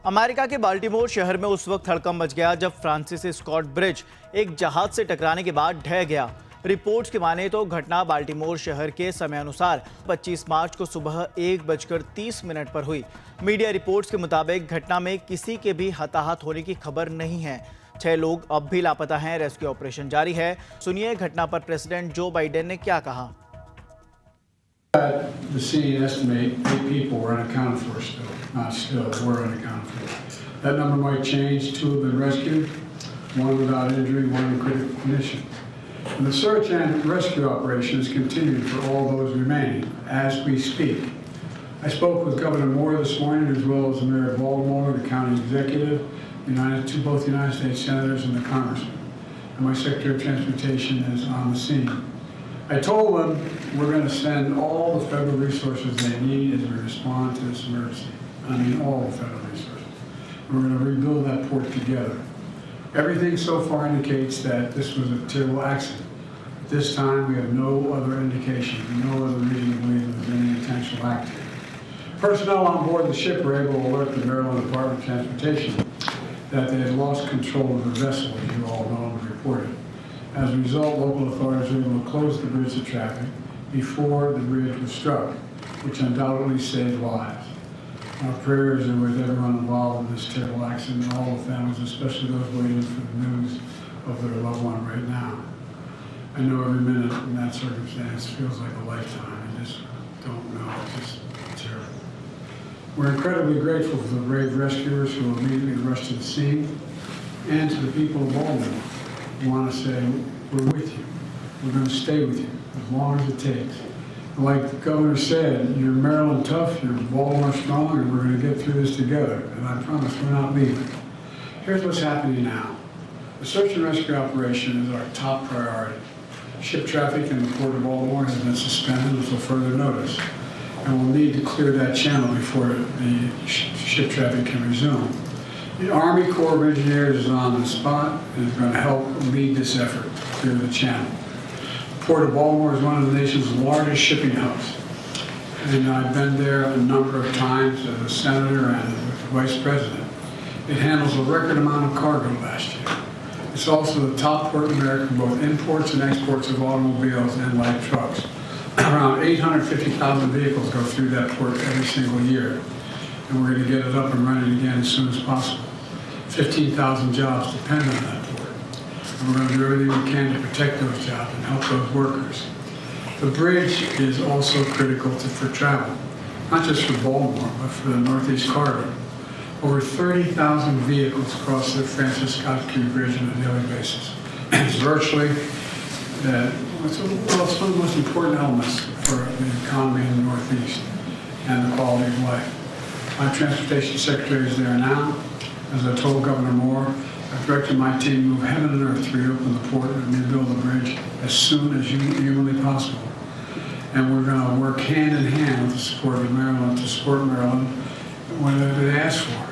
America के Baltimore शहर में उस वक्त हड़कंप मच गया जब फ्रांसिस स्कॉट ब्रिज एक जहाज से टकराने के बाद ढह गया। रिपोर्ट्स की माने तो घटना बाल्टीमोर शहर के समय अनुसार 25 मार्च को सुबह 1:30 पर हुई। मीडिया रिपोर्ट्स के मुताबिक घटना में किसी के भी हताहत होने की खबर नहीं है। 6 लोग अब भी लापता हैं। रेस्क्यू ऑपरेशन जारी है। सुनिए घटना पर प्रेसिडेंट जो बाइडेन ने क्या कहा। The scene estimate 8 people were unaccounted for still, not still, were unaccounted for. That number might change. 2 have been rescued, 1 without injury, 1 in critical condition. And the search and rescue operations continue for all those remaining as we speak. I spoke with Governor Moore this morning, as well as the Mayor of Baltimore, the county executive, both the United States senators and the congressman. And my Secretary of Transportation is on the scene. I told them we're going to send all the federal resources they need as we respond to this emergency. I mean all the federal resources. We're going to rebuild that port together. Everything so far indicates that this was a terrible accident. At this time, we have no other indication, no other reason to believe there was any intentional act here. Personnel on board the ship were able to alert the Maryland Department of Transportation that they had lost control of the vessel, as you all know and reported. As a result, local authorities were able to close the bridge to traffic before the bridge was struck, which undoubtedly saved lives. Our prayers are with everyone involved in this terrible accident and all the families, especially those waiting for the news of their loved one right now. I know every minute in that circumstance feels like a lifetime. I just don't know. It's just terrible. We're incredibly grateful for the brave rescuers who immediately rushed to the scene and to the people of Baltimore. I want to say we're with you. We're going to stay with you as long as it takes. Like the governor said, you're Maryland tough, you're Baltimore strong, and we're going to get through this together. And I promise we're not leaving. Here's what's happening now. The search and rescue operation is our top priority. Ship traffic in the port of Baltimore has been suspended until further notice. And we'll need to clear that channel before the ship traffic can resume. The Army Corps of Engineers is on the spot and is going to help lead this effort to clear the channel. The Port of Baltimore is one of the nation's largest shipping hubs. And I've been there a number of times as a senator and as vice president. It handles a record amount of cargo last year. It's also the top port in America for both imports and exports of automobiles and light trucks. Around 850,000 vehicles go through that port every single year. And we're going to get it up and running again as soon as possible. 15,000 jobs depend on that port. And we're going to do everything we can to protect those jobs and help those workers. The bridge is also critical for travel, not just for Baltimore, but for the Northeast Corridor. Over 30,000 vehicles cross the Francis Scott Key Bridge on a daily basis. It's virtually, it's one of the most important elements for the economy in the Northeast and the quality of life. My transportation secretary is there now. As I told Governor Moore, I've directed my team to move heaven and earth to reopen the port and rebuild the bridge as soon as humanly possible. And we're going to work hand in hand with the support of Maryland to support Maryland whatever they ask for.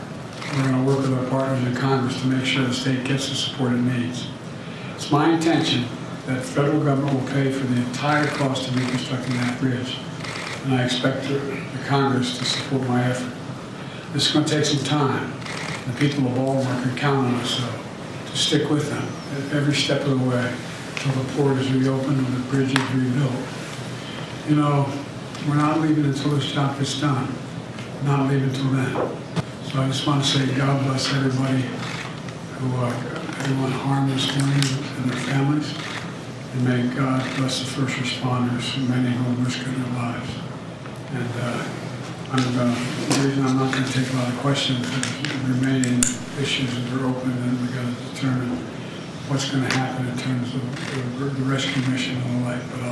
We're going to work with our partners in Congress to make sure the state gets the support it needs. It's my intention that the federal government will pay for the entire cost of reconstructing that bridge. And I expect the Congress to support my effort. This is going to take some time. The people of Baltimore can count on us, though, to stick with them at every step of the way until the port is reopened and the bridge is rebuilt. You know, we're not leaving until this job is done. We're not leaving until then. So I just want to say God bless everybody everyone harmed this morning and their families. And may God bless the first responders, many who are risking their lives. And the reason I'm not going to take a lot of questions is the remaining issues that are open, and we've got to determine what's going to happen in terms of the rescue mission and the like. But